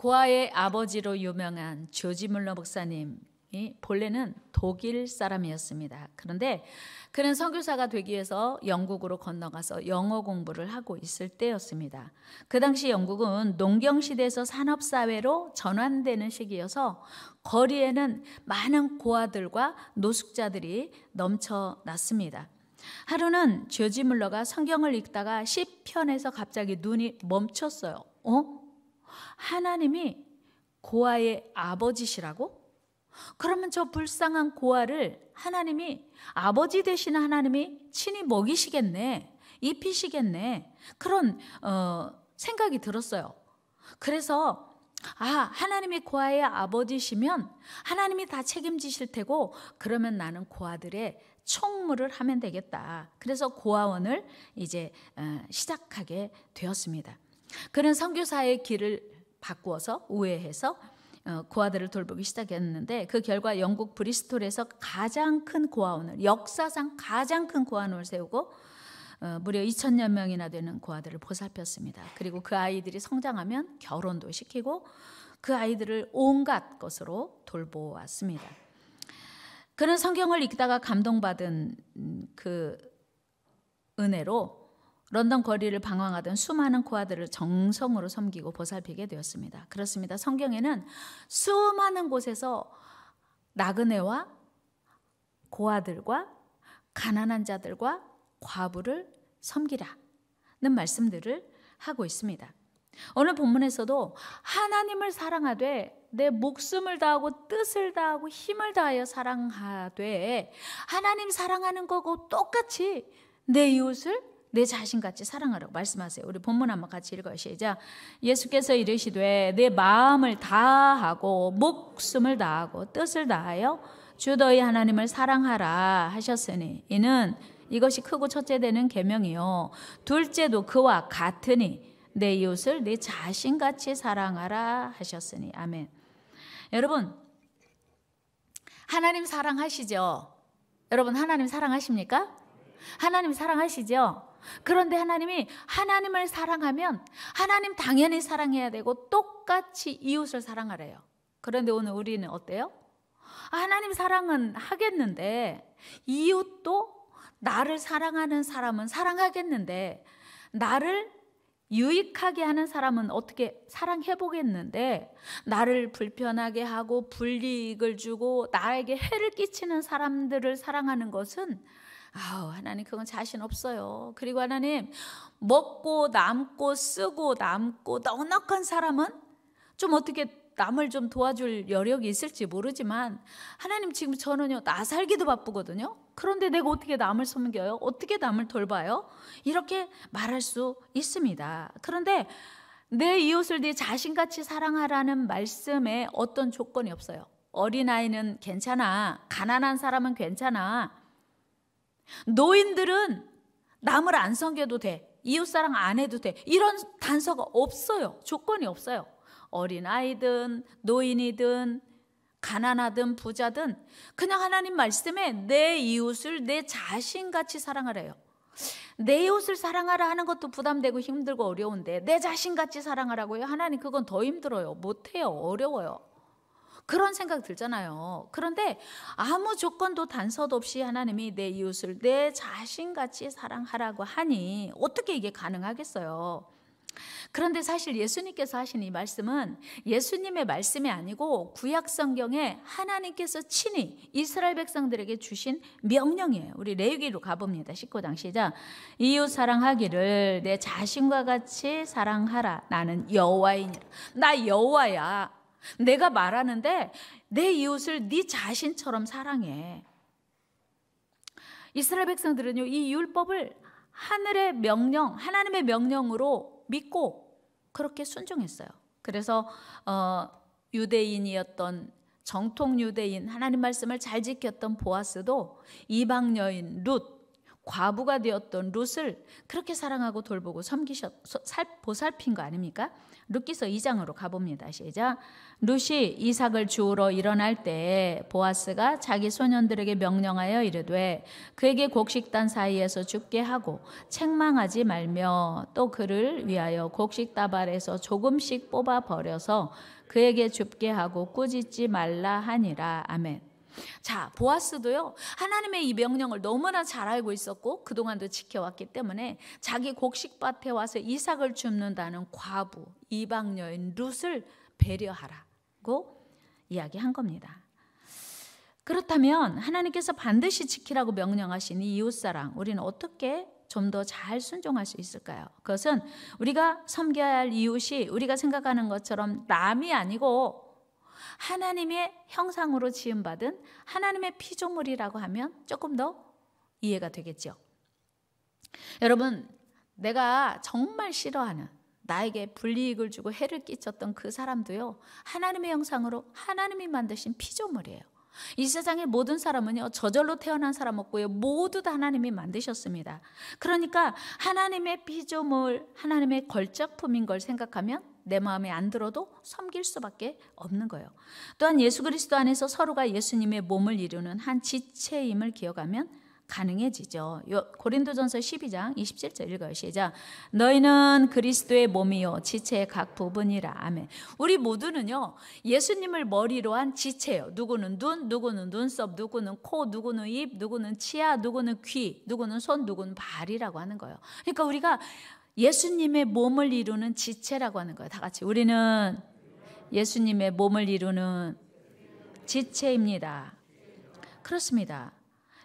고아의 아버지로 유명한 조지 물러 목사님이 본래는 독일 사람이었습니다. 그런데 그는 선교사가 되기 위해서 영국으로 건너가서 영어 공부를 하고 있을 때였습니다. 그 당시 영국은 농경시대에서 산업사회로 전환되는 시기여서 거리에는 많은 고아들과 노숙자들이 넘쳐났습니다. 하루는 조지 물러가 성경을 읽다가 시편에서 갑자기 눈이 멈췄어요. 하나님이 고아의 아버지시라고? 그러면 저 불쌍한 고아를 하나님이 아버지 되시는 하나님이 친히 먹이시겠네, 입히시겠네, 그런 생각이 들었어요. 그래서 하나님이 고아의 아버지시면 하나님이 다 책임지실 테고 그러면 나는 고아들의 총무를 하면 되겠다. 그래서 고아원을 이제 시작하게 되었습니다. 그는 선교사의 길을 바꾸어서 우회해서 고아들을 돌보기 시작했는데 그 결과 영국 브리스톨에서 가장 큰 고아원을, 역사상 가장 큰 고아원을 세우고 무려 2,000여 명이나 되는 고아들을 보살폈습니다. 그리고 그 아이들이 성장하면 결혼도 시키고 그 아이들을 온갖 것으로 돌보았습니다. 그는 성경을 읽다가 감동받은 그 은혜로 런던 거리를 방황하던 수많은 고아들을 정성으로 섬기고 보살피게 되었습니다. 그렇습니다. 성경에는 수많은 곳에서 나그네와 고아들과 가난한 자들과 과부를 섬기라는 말씀들을 하고 있습니다. 오늘 본문에서도 하나님을 사랑하되 내 목숨을 다하고 뜻을 다하고 힘을 다하여 사랑하되 하나님 사랑하는 거고 똑같이 내 이웃을 내 자신같이 사랑하라고 말씀하세요. 우리 본문 한번 같이 읽어요. 시작. 예수께서 이르시되 내 마음을 다하고 목숨을 다하고 뜻을 다하여 주 너희 하나님을 사랑하라 하셨으니 이는 이것이 크고 첫째 되는 계명이요 둘째도 그와 같으니 내 이웃을 내 자신같이 사랑하라 하셨으니. 아멘. 여러분, 하나님 사랑하시죠? 여러분, 하나님 사랑하십니까? 하나님 사랑하시죠? 그런데 하나님이 하나님을 사랑하면 하나님 당연히 사랑해야 되고 똑같이 이웃을 사랑하래요. 그런데 오늘 우리는 어때요? 하나님 사랑은 하겠는데 이웃도 나를 사랑하는 사람은 사랑하겠는데 나를 유익하게 하는 사람은 어떻게 사랑해 보겠는데 나를 불편하게 하고 불이익을 주고 나에게 해를 끼치는 사람들을 사랑하는 것은 하나님 그건 자신 없어요. 그리고 하나님 먹고 남고 쓰고 남고 넉넉한 사람은 좀 어떻게 남을 좀 도와줄 여력이 있을지 모르지만 하나님 지금 저는요 나 살기도 바쁘거든요. 그런데 내가 어떻게 남을 섬겨요? 어떻게 남을 돌봐요? 이렇게 말할 수 있습니다. 그런데 내 이웃을 네 자신같이 사랑하라는 말씀에 어떤 조건이 없어요. 어린아이는 괜찮아, 가난한 사람은 괜찮아, 노인들은 남을 안 섬겨도 돼, 이웃사랑 안 해도 돼, 이런 단서가 없어요. 조건이 없어요. 어린아이든 노인이든 가난하든 부자든 그냥 하나님 말씀에 내 이웃을 내 자신같이 사랑하래요. 내 이웃을 사랑하라 하는 것도 부담되고 힘들고 어려운데 내 자신같이 사랑하라고요? 하나님 그건 더 힘들어요. 못해요. 어려워요. 그런 생각 들잖아요. 그런데 아무 조건도 단서도 없이 하나님이 내 이웃을 내 자신같이 사랑하라고 하니 어떻게 이게 가능하겠어요? 그런데 사실 예수님께서 하신 이 말씀은 예수님의 말씀이 아니고 구약 성경에 하나님께서 친히 이스라엘 백성들에게 주신 명령이에요. 우리 레위기로 가봅니다. 19장 시작. 이웃 사랑하기를 내 자신과 같이 사랑하라. 나는 여호와이니라. 나 여호와야. 내가 말하는데 내 이웃을 네 자신처럼 사랑해. 이스라엘 백성들은요 이 율법을 하늘의 명령, 하나님의 명령으로 믿고 그렇게 순종했어요. 그래서 유대인이었던 정통 유대인, 하나님 말씀을 잘 지켰던 보아스도 이방 여인 룻, 과부가 되었던 룻을 그렇게 사랑하고 돌보고 보살핀 거 아닙니까? 룻기서 2장으로 가봅니다. 시작. 룻이 이삭을 주우러 일어날 때 보아스가 자기 소년들에게 명령하여 이르되 그에게 곡식단 사이에서 죽게 하고 책망하지 말며 또 그를 위하여 곡식다발에서 조금씩 뽑아 버려서 그에게 줍게 하고 꾸짖지 말라 하니라. 아멘. 자, 보아스도요, 하나님의 이 명령을 너무나 잘 알고 있었고 그동안도 지켜왔기 때문에 자기 곡식밭에 와서 이삭을 줍는다는 과부, 이방 여인 룻을 배려하라고 이야기한 겁니다. 그렇다면 하나님께서 반드시 지키라고 명령하신 이 이웃사랑, 우리는 어떻게 좀 더 잘 순종할 수 있을까요? 그것은 우리가 섬겨야 할 이웃이 우리가 생각하는 것처럼 남이 아니고 하나님의 형상으로 지음받은 하나님의 피조물이라고 하면 조금 더 이해가 되겠죠. 여러분, 내가 정말 싫어하는, 나에게 불이익을 주고 해를 끼쳤던 그 사람도요, 하나님의 형상으로 하나님이 만드신 피조물이에요. 이 세상의 모든 사람은요, 저절로 태어난 사람 없고요, 모두 다 하나님이 만드셨습니다. 그러니까 하나님의 피조물, 하나님의 걸작품인 걸 생각하면 내 마음에 안 들어도 섬길 수밖에 없는 거예요. 또한 예수 그리스도 안에서 서로가 예수님의 몸을 이루는 한 지체임을 기억하면 가능해지죠. 고린도전서 12장 27절 읽어요. 시작. 너희는 그리스도의 몸이요 지체의 각 부분이라. 아멘. 우리 모두는요, 예수님을 머리로 한 지체예요. 누구는 눈, 누구는 눈썹, 누구는 코, 누구는 입, 누구는 치아, 누구는 귀, 누구는 손, 누구는 발이라고 하는 거예요. 그러니까 우리가 예수님의 몸을 이루는 지체라고 하는 거예요. 다 같이. 우리는 예수님의 몸을 이루는 지체입니다. 그렇습니다.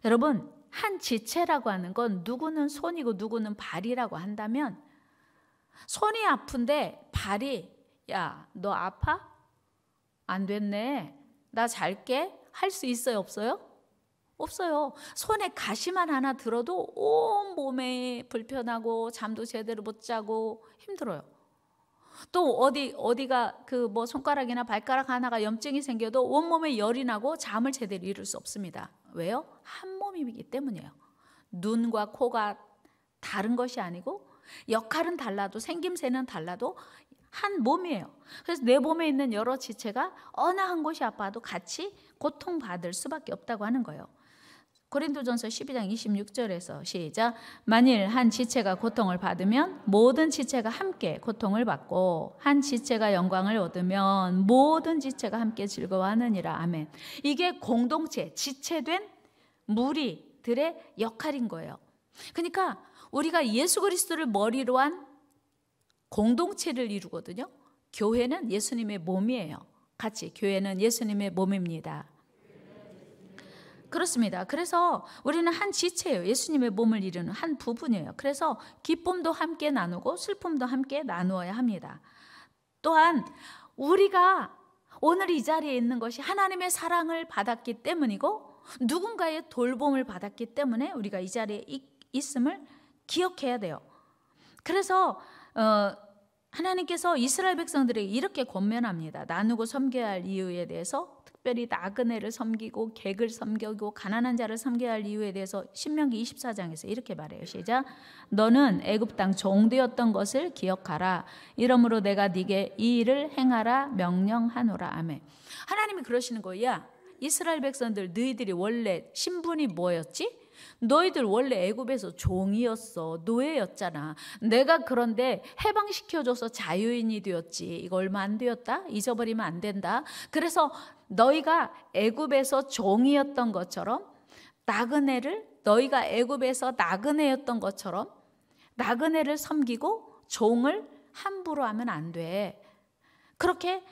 여러분, 한 지체라고 하는 건 누구는 손이고 누구는 발이라고 한다면, 손이 아픈데 발이 야, 너 아파? 안 됐네. 나 잘게. 할 수 있어요, 없어요? 없어요. 손에 가시만 하나 들어도 온 몸에 불편하고 잠도 제대로 못 자고 힘들어요. 또 어디가 그 뭐 손가락이나 발가락 하나가 염증이 생겨도 온몸에 열이 나고 잠을 제대로 이룰 수 없습니다. 왜요? 한 몸이기 때문이에요. 눈과 코가 다른 것이 아니고 역할은 달라도 생김새는 달라도 한 몸이에요. 그래서 내 몸에 있는 여러 지체가 어느 한 곳이 아파도 같이 고통받을 수밖에 없다고 하는 거예요. 고린도전서 12장 26절에서 시작. 만일 한 지체가 고통을 받으면 모든 지체가 함께 고통을 받고 한 지체가 영광을 얻으면 모든 지체가 함께 즐거워하느니라. 아멘. 이게 공동체, 지체된 무리들의 역할인 거예요. 그러니까 우리가 예수 그리스도를 머리로 한 공동체를 이루거든요. 교회는 예수님의 몸이에요. 같이, 교회는 예수님의 몸입니다. 그렇습니다. 그래서 우리는 한 지체예요. 예수님의 몸을 이루는 한 부분이에요. 그래서 기쁨도 함께 나누고 슬픔도 함께 나누어야 합니다. 또한 우리가 오늘 이 자리에 있는 것이 하나님의 사랑을 받았기 때문이고 누군가의 돌봄을 받았기 때문에 우리가 이 자리에 있음을 기억해야 돼요. 그래서 하나님께서 이스라엘 백성들에게 이렇게 권면합니다. 나누고 섬겨야 할 이유에 대해서, 특별히 나그네를 섬기고 객을 섬기고 가난한 자를 섬겨야 할 이유에 대해서 신명기 24장에서 이렇게 말해요. 시작. 너는 애굽 땅 종되었던 것을 기억하라. 이러므로 내가 네게 이 일을 행하라 명령하노라. 아멘. 하나님이 그러시는 거야. 이스라엘 백성들, 너희들이 원래 신분이 뭐였지? 너희들 원래 애굽에서 종이었어. 노예였잖아. 내가 그런데 해방시켜줘서 자유인이 되었지. 이거 얼마 안 되었다? 잊어버리면 안 된다. 그래서 너희가 애굽에서 종이었던 것처럼 너희가 애굽에서 나그네였던 것처럼 나그네를 섬기고 종을 함부로 하면 안 돼. 그렇게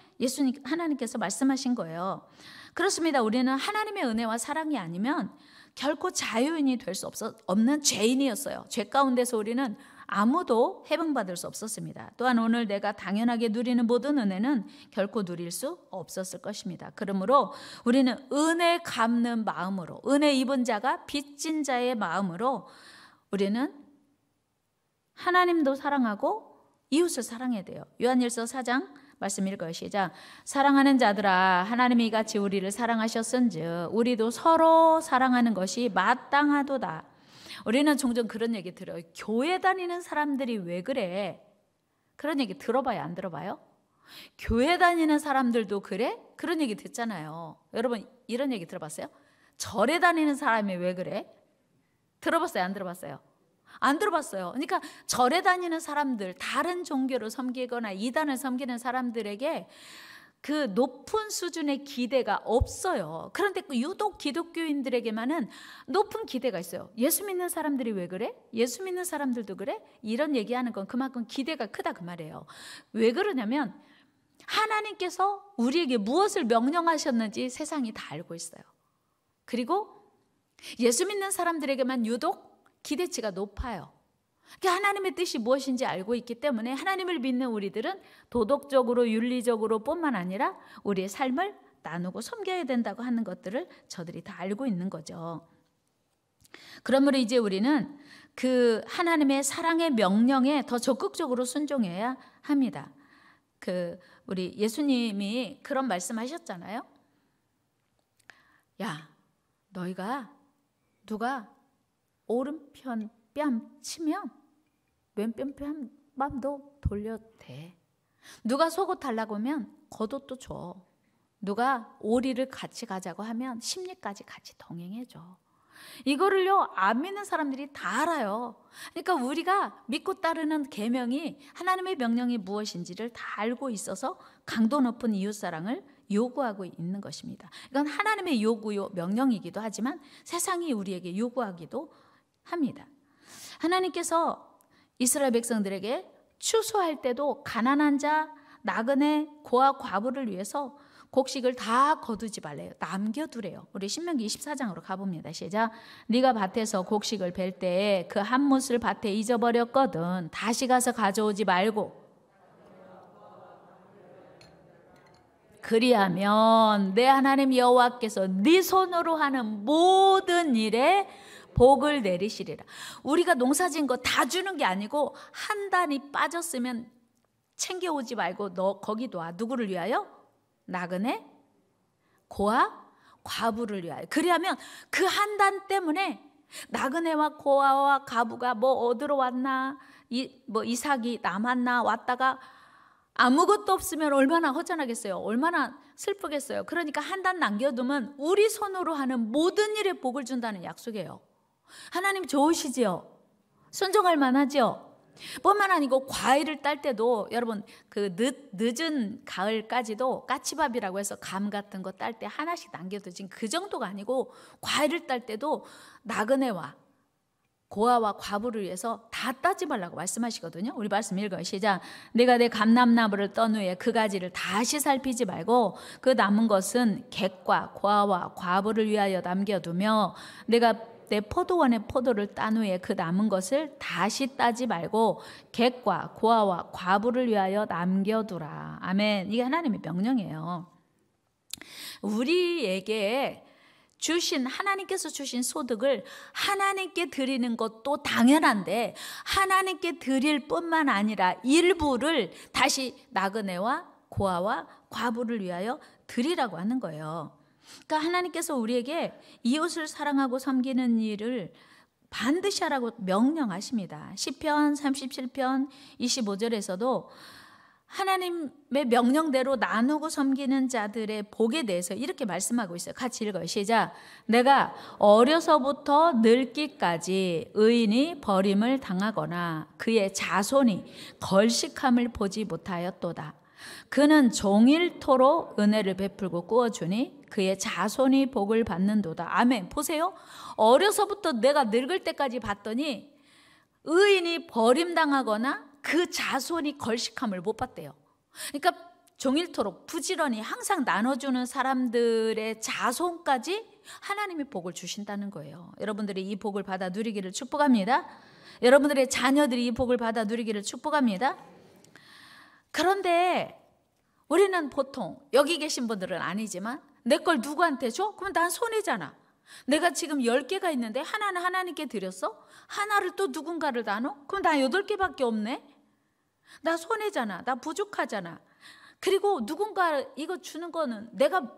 하나님께서 말씀하신 거예요. 그렇습니다. 우리는 하나님의 은혜와 사랑이 아니면 결코 자유인이 될 수 없는 죄인이었어요. 죄 가운데서 우리는 아무도 해방받을 수 없었습니다. 또한 오늘 내가 당연하게 누리는 모든 은혜는 결코 누릴 수 없었을 것입니다. 그러므로 우리는 은혜 갚는 마음으로, 은혜 입은 자가 빚진 자의 마음으로 우리는 하나님도 사랑하고 이웃을 사랑해야 돼요. 요한일서 4장 말씀 읽어요. 시작. 사랑하는 자들아, 하나님이 이같이 우리를 사랑하셨은즉 우리도 서로 사랑하는 것이 마땅하도다. 우리는 종종 그런 얘기 들어요. 교회 다니는 사람들이 왜 그래? 그런 얘기 들어봐요, 안 들어봐요? 교회 다니는 사람들도 그래? 그런 얘기 듣잖아요. 여러분 이런 얘기 들어봤어요? 절에 다니는 사람이 왜 그래? 들어봤어요, 안 들어봤어요? 안 들어봤어요. 그러니까 절에 다니는 사람들, 다른 종교를 섬기거나 이단을 섬기는 사람들에게 그 높은 수준의 기대가 없어요. 그런데 유독 기독교인들에게만은 높은 기대가 있어요. 예수 믿는 사람들이 왜 그래? 예수 믿는 사람들도 그래? 이런 얘기하는 건 그만큼 기대가 크다 그 말이에요. 왜 그러냐면 하나님께서 우리에게 무엇을 명령하셨는지 세상이 다 알고 있어요. 그리고 예수 믿는 사람들에게만 유독 기대치가 높아요. 하나님의 뜻이 무엇인지 알고 있기 때문에 하나님을 믿는 우리들은 도덕적으로 윤리적으로 뿐만 아니라 우리의 삶을 나누고 섬겨야 된다고 하는 것들을 저들이 다 알고 있는 거죠. 그러므로 이제 우리는 그 하나님의 사랑의 명령에 더 적극적으로 순종해야 합니다. 우리 예수님이 그런 말씀하셨잖아요. 야, 너희가 누가 오른편 뺨 치면 왼편 뺨도 돌려도 돼. 누가 속옷 달라고 하면 겉옷도 줘. 누가 오리를 같이 가자고 하면 심리까지 같이 동행해줘. 이거를요 안 믿는 사람들이 다 알아요. 그러니까 우리가 믿고 따르는 계명이 하나님의 명령이 무엇인지를 다 알고 있어서 강도 높은 이웃사랑을 요구하고 있는 것입니다. 이건 하나님의 명령이기도 하지만 세상이 우리에게 요구하기도 합니다. 하나님께서 이스라엘 백성들에게 추수할 때도 가난한 자, 나그네, 고아, 과부를 위해서 곡식을 다 거두지 말래요. 남겨두래요. 우리 신명기 24장으로 가봅니다. 시작. 네가 밭에서 곡식을 벨 때에 그 한 뭇을 밭에 잊어버렸거든 다시 가서 가져오지 말고 그리하면 내 하나님 여호와께서 네 손으로 하는 모든 일에 복을 내리시리라. 우리가 농사진 거 다 주는 게 아니고 한 단이 빠졌으면 챙겨오지 말고 너 거기 놔. 누구를 위하여? 나그네, 고아, 과부를 위하여. 그리하면 그 한 단 때문에 나그네와 고아와 과부가 뭐 얻으러 왔나, 이삭이 남았나 왔다가 아무것도 없으면 얼마나 허전하겠어요. 얼마나 슬프겠어요. 그러니까 한 단 남겨두면 우리 손으로 하는 모든 일에 복을 준다는 약속이에요. 하나님 좋으시지요? 순종할 만하지요? 뿐만 아니고 과일을 딸 때도 여러분 그 늦은 가을까지도 까치밥이라고 해서 감 같은 거 딸 때 하나씩 남겨두지 그 정도가 아니고 과일을 딸 때도 나그네와 고아와 과부를 위해서 다 따지 말라고 말씀하시거든요. 우리 말씀 읽어요. 시작. 내가 내 감람나무를 떤 후에 그 가지를 다시 살피지 말고 그 남은 것은 객과 고아와 과부를 위하여 남겨두며 내가 내 포도원의 포도를 딴 후에 그 남은 것을 다시 따지 말고 객과 고아와 과부를 위하여 남겨두라. 아멘. 이게 하나님의 명령이에요. 우리에게 하나님께서 주신 소득을 하나님께 드리는 것도 당연한데 하나님께 드릴 뿐만 아니라 일부를 다시 나그네와 고아와 과부를 위하여 드리라고 하는 거예요. 그러니까 하나님께서 우리에게 이웃을 사랑하고 섬기는 일을 반드시 하라고 명령하십니다. 시편 37편 25절에서도 하나님의 명령대로 나누고 섬기는 자들의 복에 대해서 이렇게 말씀하고 있어요. 같이 읽어요. 시작. 내가 어려서부터 늙기까지 의인이 버림을 당하거나 그의 자손이 걸식함을 보지 못하였도다. 그는 종일토록 은혜를 베풀고 꾸어주니 그의 자손이 복을 받는도다. 아멘. 보세요. 어려서부터 내가 늙을 때까지 봤더니 의인이 버림당하거나 그 자손이 걸식함을 못 봤대요. 그러니까 종일토록 부지런히 항상 나눠주는 사람들의 자손까지 하나님이 복을 주신다는 거예요. 여러분들이 이 복을 받아 누리기를 축복합니다. 여러분들의 자녀들이 이 복을 받아 누리기를 축복합니다. 그런데 우리는 보통 여기 계신 분들은 아니지만 내 걸 누구한테 줘? 그럼 난 손해잖아. 내가 지금 10개가 있는데 하나는 하나님께 드렸어? 하나를 또 누군가를 나눠? 그럼 나 8개밖에 없네? 나 손해잖아. 나 부족하잖아. 그리고 누군가 이거 주는 거는 내가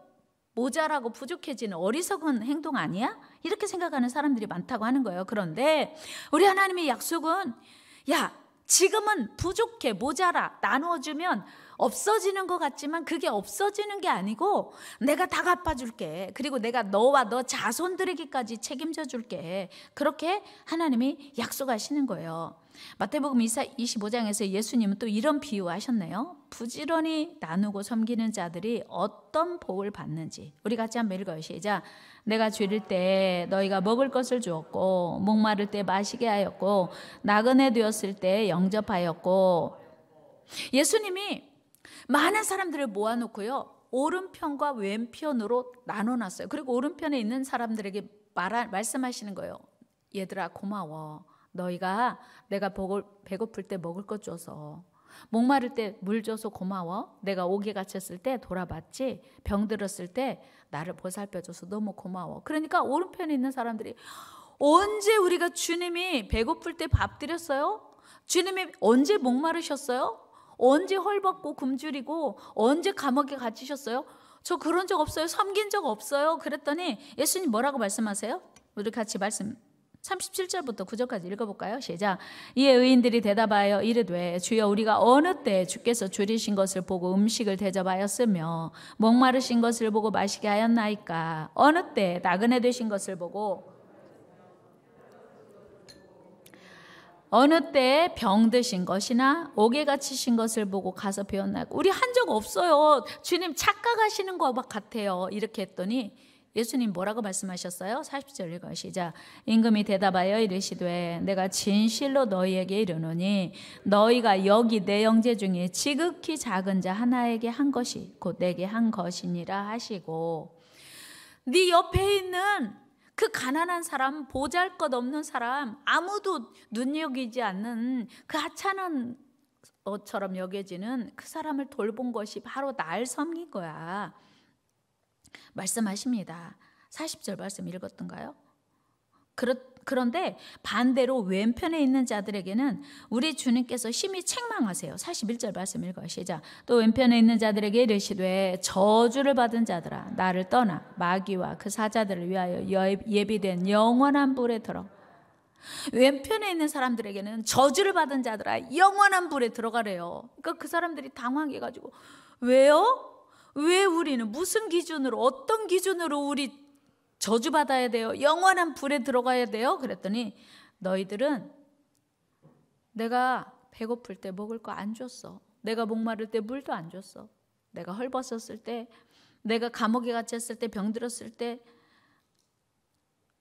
모자라고 부족해지는 어리석은 행동 아니야? 이렇게 생각하는 사람들이 많다고 하는 거예요. 그런데 우리 하나님의 약속은 야, 지금은 부족해, 모자라, 나누어주면 없어지는 것 같지만 그게 없어지는 게 아니고 내가 다 갚아줄게. 그리고 내가 너와 너 자손들에게까지 책임져 줄게. 그렇게 하나님이 약속하시는 거예요. 마태복음 25장에서 예수님은 또 이런 비유하셨네요. 부지런히 나누고 섬기는 자들이 어떤 복을 받는지 우리 같이 한번 읽어요. 시작. 내가 줄일 때 너희가 먹을 것을 주었고 목마를 때 마시게 하였고 나그네 되었을 때 영접하였고. 예수님이 많은 사람들을 모아놓고요, 오른편과 왼편으로 나눠놨어요. 그리고 오른편에 있는 사람들에게 말씀하시는 거예요. 얘들아 고마워. 너희가 내가 배고플 때 먹을 것 줘서, 목마를 때 물 줘서 고마워. 내가 옥에 갇혔을 때 돌아봤지. 병들었을 때 나를 보살펴줘서 너무 고마워. 그러니까 오른편에 있는 사람들이 언제 우리가 주님이 배고플 때 밥 드렸어요? 주님이 언제 목마르셨어요? 언제 헐벗고 굶주리고 언제 감옥에 갇히셨어요? 저 그런 적 없어요. 섬긴 적 없어요. 그랬더니 예수님 뭐라고 말씀하세요? 우리 같이 말씀 37절부터 9절까지 읽어볼까요? 시작. 이에 의인들이 대답하여 이르되 주여 우리가 어느 때 주께서 줄이신 것을 보고 음식을 대접하였으며 목마르신 것을 보고 마시게 하였나이까? 어느 때 나그네 되신 것을 보고 어느 때 병드신 것이나 옥에 갇히신 것을 보고 가서 배웠나이까? 우리 한 적 없어요. 주님 착각하시는 것 같아요. 이렇게 했더니 예수님 뭐라고 말씀하셨어요? 40절 읽어요. 시작. 임금이 대답하여 이르시되 내가 진실로 너희에게 이르노니 너희가 여기 내 형제 중에 지극히 작은 자 하나에게 한 것이 곧 내게 한 것이니라 하시고. 네 옆에 있는 그 가난한 사람, 보잘것없는 사람, 아무도 눈여기지 않는 그 하찮은 것처럼 여겨지는 그 사람을 돌본 것이 바로 날 섬긴 거야 말씀하십니다. 40절 말씀 읽었던가요? 그런데 반대로 왼편에 있는 자들에게는 우리 주님께서 심히 책망하세요. 41절 말씀 읽어요. 시작. 또 왼편에 있는 자들에게 이르시되 저주를 받은 자들아 나를 떠나 마귀와 그 사자들을 위하여 예비된 영원한 불에 들어. 왼편에 있는 사람들에게는 저주를 받은 자들아 영원한 불에 들어가래요. 그러니까 그 사람들이 당황해가지고 왜요? 왜 우리는 무슨 기준으로, 어떤 기준으로 우리 저주받아야 돼요? 영원한 불에 들어가야 돼요? 그랬더니 너희들은 내가 배고플 때 먹을 거 안 줬어. 내가 목마를 때 물도 안 줬어. 내가 헐벗었을 때, 내가 감옥에 갇혔을 때, 병들었을 때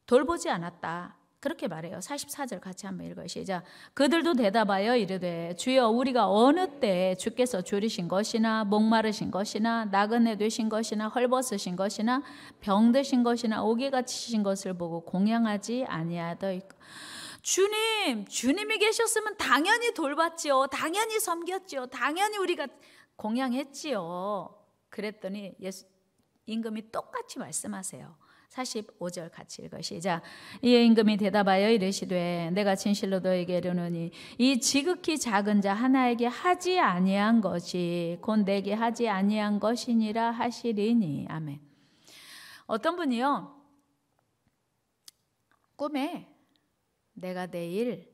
돌보지 않았다. 그렇게 말해요. 44절 같이 한번 읽어요. 시작. 그들도 대답하여 이르되 주여 우리가 어느 때 주께서 줄이신 것이나 목마르신 것이나 나그네 되신 것이나 헐벗으신 것이나 병드신 것이나 옥에 갇히신 것을 보고 공양하지 아니하더이까. 주님이 계셨으면 당연히 돌봤지요. 당연히 섬겼지요. 당연히 우리가 공양했지요. 그랬더니 임금이 똑같이 말씀하세요. 45절 같이 읽어 시작. 이에 임금이 대답하여 이르시되 내가 진실로 너에게 이르노니 이 지극히 작은 자 하나에게 하지 아니한 것이 곧 내게 하지 아니한 것이니라 하시리니. 아멘. 어떤 분이요 꿈에 내가 내일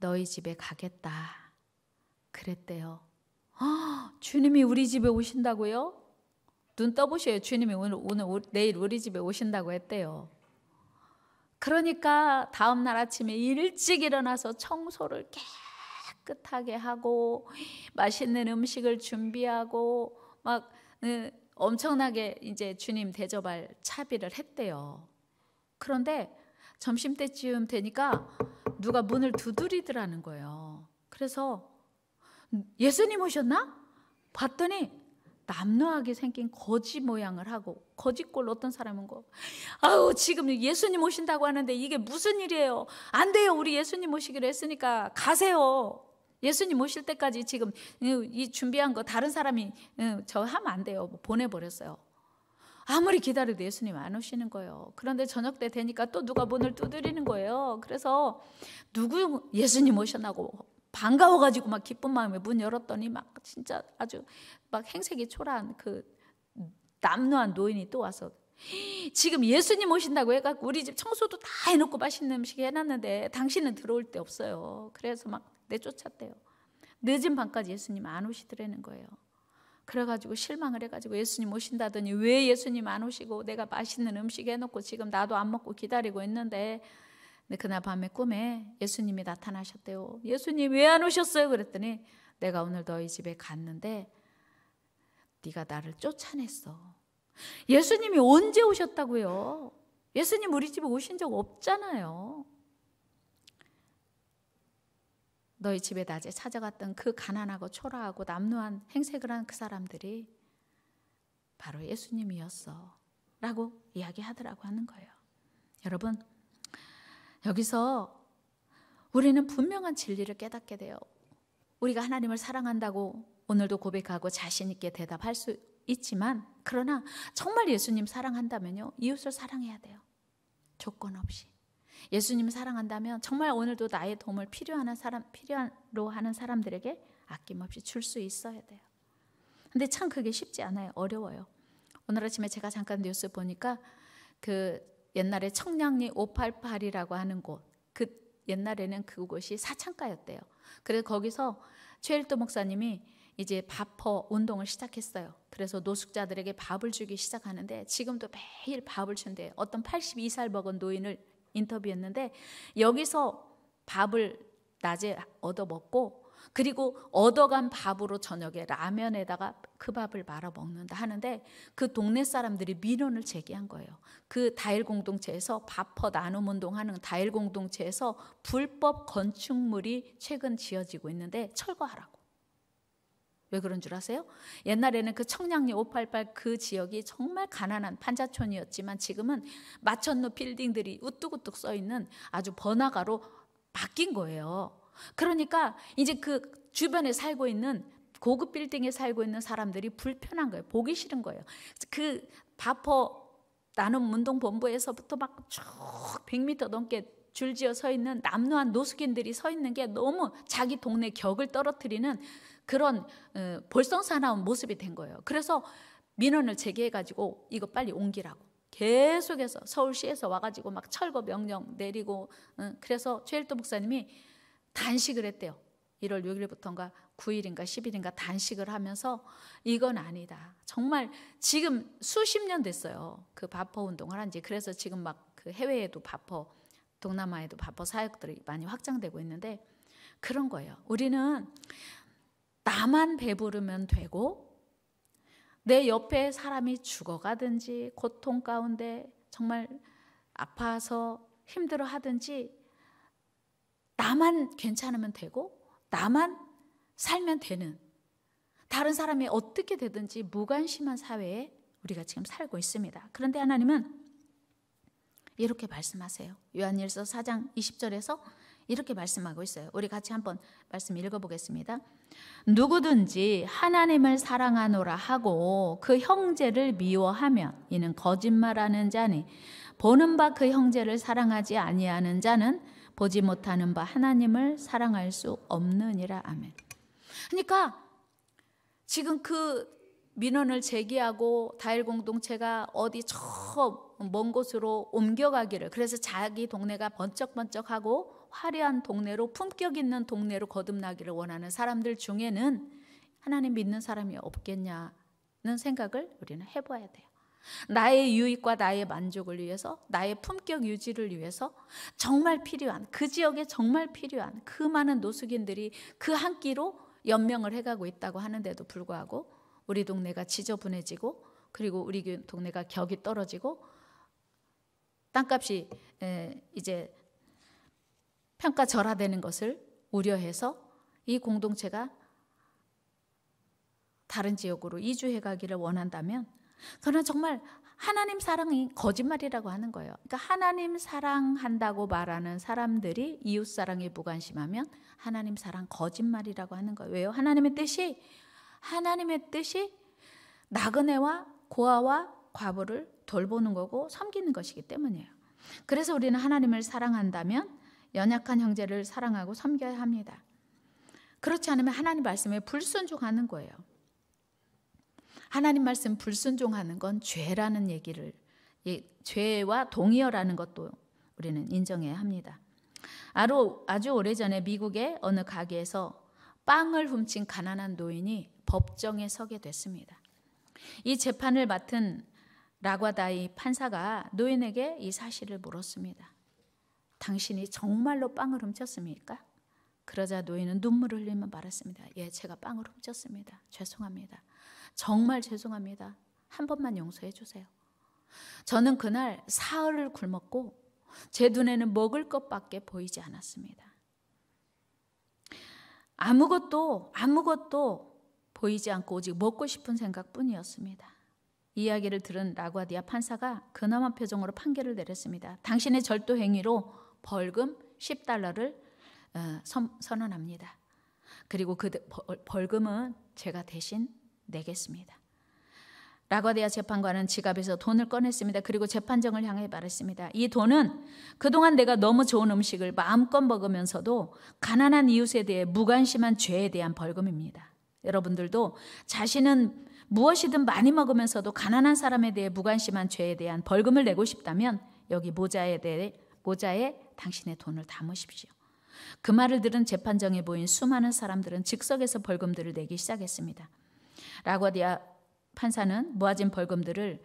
너희 집에 가겠다 그랬대요. 주님이 우리 집에 오신다고요? 눈 떠보셔요. 주님이 내일 우리 집에 오신다고 했대요. 그러니까 다음 날 아침에 일찍 일어나서 청소를 깨끗하게 하고 맛있는 음식을 준비하고 막 엄청나게 이제 주님 대접할 차비를 했대요. 그런데 점심때쯤 되니까 누가 문을 두드리더라는 거예요. 그래서 예수님 오셨나? 봤더니 남루하게 생긴 거지 모양을 하고 거지꼴로 어떤 사람은 아우 지금 예수님 오신다고 하는데 이게 무슨 일이에요? 안 돼요. 우리 예수님 오시기로 했으니까 가세요. 예수님 오실 때까지 지금 이 준비한 거 다른 사람이 저 하면 안 돼요. 보내버렸어요. 아무리 기다려도 예수님 안 오시는 거예요. 그런데 저녁 때 되니까 또 누가 문을 두드리는 거예요. 그래서 누구 예수님 오셨나고 반가워가지고 막 기쁜 마음에 문 열었더니 막 진짜 아주 막 행색이 초라한 그 남루한 노인이 또 와서 지금 예수님 오신다고 해갖고 우리 집 청소도 다 해놓고 맛있는 음식 해놨는데 당신은 들어올 데 없어요. 그래서 막 내쫓았대요. 늦은 밤까지 예수님 안 오시더라는 거예요. 그래가지고 실망을 해가지고 예수님 오신다더니 왜 예수님 안 오시고 내가 맛있는 음식 해놓고 지금 나도 안 먹고 기다리고 있는데. 근데 그날 밤에 꿈에 예수님이 나타나셨대요. 예수님 왜 안 오셨어요? 그랬더니 내가 오늘 너희 집에 갔는데 네가 나를 쫓아냈어. 예수님이 언제 오셨다고요? 예수님 우리 집에 오신 적 없잖아요. 너희 집에 낮에 찾아갔던 그 가난하고 초라하고 남루한 행색을 한 그 사람들이 바로 예수님이었어 라고 이야기하더라고 하는 거예요. 여러분, 여기서 우리는 분명한 진리를 깨닫게 돼요. 우리가 하나님을 사랑한다고 오늘도 고백하고 자신 있게 대답할 수 있지만, 그러나 정말 예수님 사랑한다면요, 이웃을 사랑해야 돼요. 조건 없이. 예수님 사랑한다면 정말 오늘도 나의 도움을 필요로 하는 사람들에게 아낌없이 줄 수 있어야 돼요. 근데 참 그게 쉽지 않아요. 어려워요. 오늘 아침에 제가 잠깐 뉴스 보니까 그 옛날에 청량리 588이라고 하는 곳, 그 옛날에는 그곳이 사창가였대요. 그래서 거기서 최일도 목사님이 이제 밥퍼 운동을 시작했어요. 그래서 노숙자들에게 밥을 주기 시작하는데 지금도 매일 밥을 준대요. 어떤 82살 먹은 노인을 인터뷰했는데 여기서 밥을 낮에 얻어 먹고 그리고 얻어간 밥으로 저녁에 라면에다가 그 밥을 말아 먹는다 하는데, 그 동네 사람들이 민원을 제기한 거예요. 그 다일 공동체에서 밥퍼 나눔 운동하는 다일 공동체에서 불법 건축물이 최근 지어지고 있는데 철거하라고. 왜 그런 줄 아세요? 옛날에는 그 청량리 588 그 지역이 정말 가난한 판자촌이었지만 지금은 마천루 빌딩들이 우뚝우뚝 써 있는 아주 번화가로 바뀐 거예요. 그러니까 이제 그 주변에 살고 있는 고급 빌딩에 살고 있는 사람들이 불편한 거예요. 보기 싫은 거예요. 그 바퍼 나눔 운동본부에서부터 막 쭉 100m 넘게 줄지어 서 있는 남루한 노숙인들이 서 있는 게 너무 자기 동네 격을 떨어뜨리는 그런 볼썽사나운 모습이 된 거예요. 그래서 민원을 제기해가지고 이거 빨리 옮기라고 계속해서 서울시에서 와가지고 막 철거 명령 내리고, 그래서 최일도 목사님이 단식을 했대요. 1월 6일부터인가 9일인가 10일인가 단식을 하면서 이건 아니다. 정말 지금 수십 년 됐어요. 그 바퍼 운동을 한지. 그래서 지금 막 그 해외에도 바퍼, 동남아에도 바퍼 사역들이 많이 확장되고 있는데 그런 거예요. 우리는 나만 배부르면 되고 내 옆에 사람이 죽어가든지 고통 가운데 정말 아파서 힘들어 하든지 나만 괜찮으면 되고 나만 살면 되는, 다른 사람이 어떻게 되든지 무관심한 사회에 우리가 지금 살고 있습니다. 그런데 하나님은 이렇게 말씀하세요. 요한일서 4장 20절에서 이렇게 말씀하고 있어요. 우리 같이 한번 말씀 읽어보겠습니다. 누구든지 하나님을 사랑하노라 하고 그 형제를 미워하면 이는 거짓말하는 자니 보는 바 그 형제를 사랑하지 아니하는 자는 보지 못하는 바 하나님을 사랑할 수 없느니라. 아멘. 그러니까 지금 그 민원을 제기하고 다일 공동체가 어디 저 먼 곳으로 옮겨가기를, 그래서 자기 동네가 번쩍번쩍하고 화려한 동네로, 품격 있는 동네로 거듭나기를 원하는 사람들 중에는 하나님 믿는 사람이 없겠냐는 생각을 우리는 해봐야 돼요. 나의 유익과 나의 만족을 위해서, 나의 품격 유지를 위해서 정말 필요한, 그 지역에 정말 필요한 그 많은 노숙인들이 그 한 끼로 연명을 해가고 있다고 하는데도 불구하고 우리 동네가 지저분해지고 그리고 우리 동네가 격이 떨어지고 땅값이 이제 평가절하되는 것을 우려해서 이 공동체가 다른 지역으로 이주해 가기를 원한다면, 그러나 정말 하나님 사랑이 거짓말이라고 하는 거예요. 그러니까 하나님 사랑한다고 말하는 사람들이 이웃 사랑에 무관심하면 하나님 사랑 거짓말이라고 하는 거예요. 왜요? 하나님의 뜻이 나그네와 고아와 과부를 돌보는 거고 섬기는 것이기 때문이에요. 그래서 우리는 하나님을 사랑한다면 연약한 형제를 사랑하고 섬겨야 합니다. 그렇지 않으면 하나님 말씀에 불순종하는 거예요. 하나님 말씀 불순종하는 건 죄라는 얘기를, 죄와 동의어라는 것도 우리는 인정해야 합니다. 아주 오래전에 미국의 어느 가게에서 빵을 훔친 가난한 노인이 법정에 서게 됐습니다. 이 재판을 맡은 라과다이 판사가 노인에게 이 사실을 물었습니다. 당신이 정말로 빵을 훔쳤습니까? 그러자 노인은 눈물을 흘리며 말했습니다. 예, 제가 빵을 훔쳤습니다. 죄송합니다. 정말 죄송합니다. 한 번만 용서해 주세요. 저는 그날 사흘을 굶었고 제 눈에는 먹을 것밖에 보이지 않았습니다. 아무것도 보이지 않고 오직 먹고 싶은 생각뿐이었습니다. 이야기를 들은 라과디아 판사가 근엄한 표정으로 판결을 내렸습니다. 당신의 절도 행위로 벌금 $10를 선언합니다. 그리고 그 벌금은 제가 대신 내겠습니다. 라과디아 재판관은 지갑에서 돈을 꺼냈습니다. 그리고 재판정을 향해 말했습니다. 이 돈은 그동안 내가 너무 좋은 음식을 마음껏 먹으면서도 가난한 이웃에 대해 무관심한 죄에 대한 벌금입니다. 여러분들도 자신은 무엇이든 많이 먹으면서도 가난한 사람에 대해 무관심한 죄에 대한 벌금을 내고 싶다면 여기 모자에 당신의 돈을 담으십시오. 그 말을 들은 재판정에 모인 수많은 사람들은 즉석에서 벌금들을 내기 시작했습니다. 라과디아 판사는 모아진 벌금들을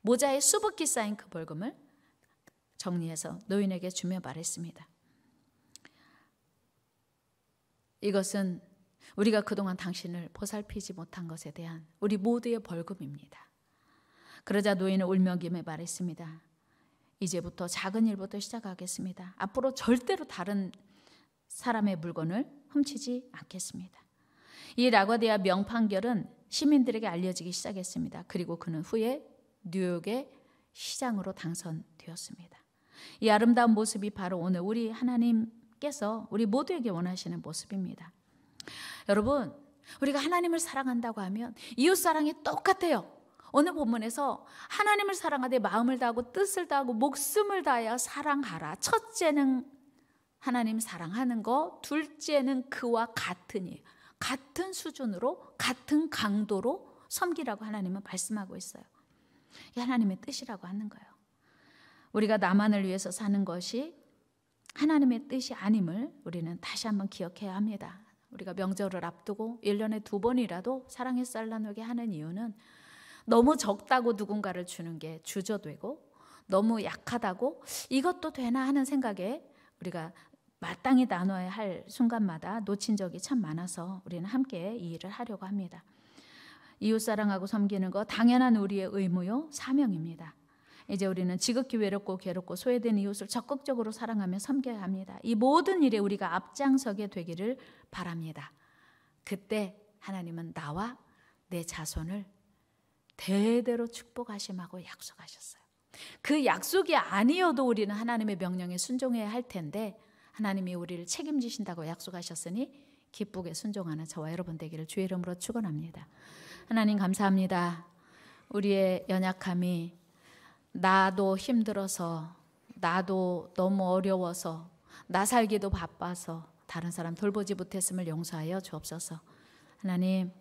모자에 수북히 쌓인 그 벌금을 정리해서 노인에게 주며 말했습니다. 이것은 우리가 그동안 당신을 보살피지 못한 것에 대한 우리 모두의 벌금입니다. 그러자 노인은 울먹이며 말했습니다. 이제부터 작은 일부터 시작하겠습니다. 앞으로 절대로 다른 사람의 물건을 훔치지 않겠습니다. 이 라과디아 명판결은 시민들에게 알려지기 시작했습니다. 그리고 그는 후에 뉴욕의 시장으로 당선되었습니다. 이 아름다운 모습이 바로 오늘 우리 하나님께서 우리 모두에게 원하시는 모습입니다. 여러분, 우리가 하나님을 사랑한다고 하면 이웃사랑이 똑같아요. 오늘 본문에서 하나님을 사랑하되 마음을 다하고 뜻을 다하고 목숨을 다하여 사랑하라. 첫째는 하나님 사랑하는 거, 둘째는 그와 같으니 같은 수준으로 같은 강도로 섬기라고 하나님은 말씀하고 있어요. 이게 하나님의 뜻이라고 하는 거예요. 우리가 나만을 위해서 사는 것이 하나님의 뜻이 아님을 우리는 다시 한번 기억해야 합니다. 우리가 명절을 앞두고 1년에 2번이라도 사랑의 쌀 나누게 하는 이유는 너무 적다고 누군가를 주는 게 주저되고 너무 약하다고 이것도 되나 하는 생각에 우리가 마땅히 나눠야 할 순간마다 놓친 적이 참 많아서 우리는 함께 이 일을 하려고 합니다. 이웃사랑하고 섬기는 거 당연한 우리의 의무요 사명입니다. 이제 우리는 지극히 외롭고 괴롭고 소외된 이웃을 적극적으로 사랑하며 섬겨야 합니다. 이 모든 일에 우리가 앞장서게 되기를 바랍니다. 그때 하나님은 나와 내 자손을 대대로 축복하심하고 약속하셨어요. 그 약속이 아니어도 우리는 하나님의 명령에 순종해야 할 텐데 하나님이 우리를 책임지신다고 약속하셨으니 기쁘게 순종하는 저와 여러분 되기를 주의 이름으로 축원합니다. 하나님 감사합니다. 우리의 연약함이 나도 힘들어서 나도 너무 어려워서 나 살기도 바빠서 다른 사람 돌보지 못했음을 용서하여 주옵소서. 하나님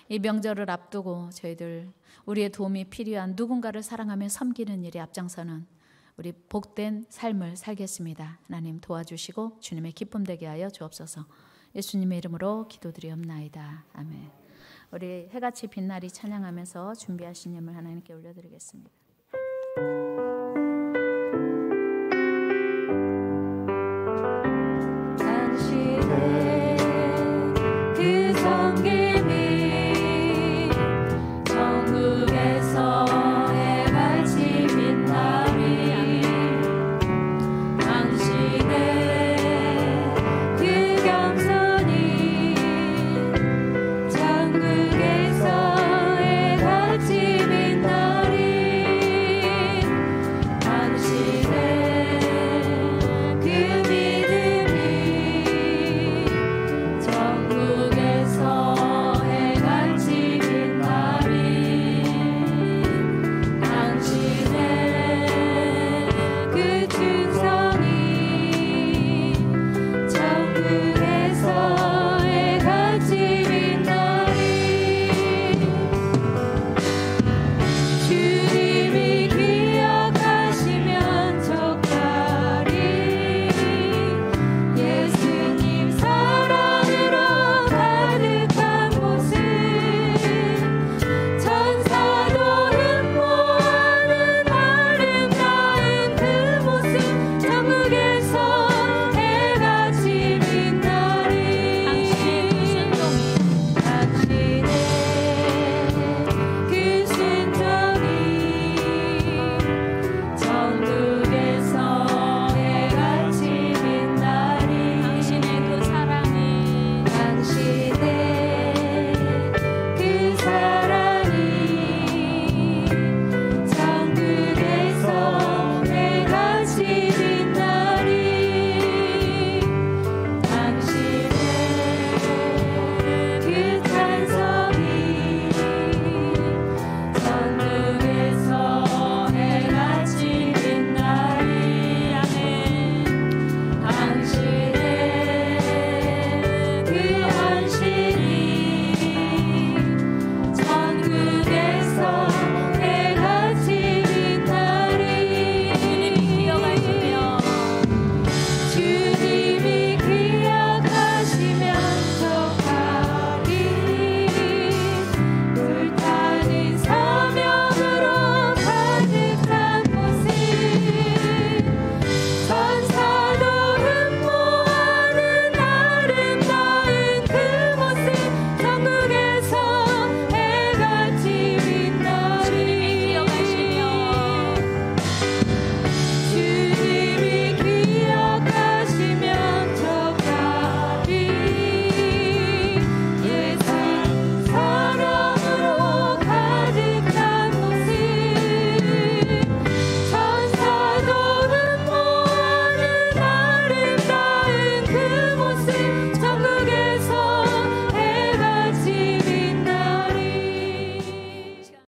이 명절을 앞두고 저희들 우리의 도움이 필요한 누군가를 사랑하며 섬기는 일에 앞장서는 우리 복된 삶을 살겠습니다. 하나님 도와주시고 주님의 기쁨 되게 하여 주옵소서. 예수님의 이름으로 기도드리옵나이다. 아멘. 우리 해같이 빛나리 찬양하면서 준비하신 예물 하나님께 올려드리겠습니다.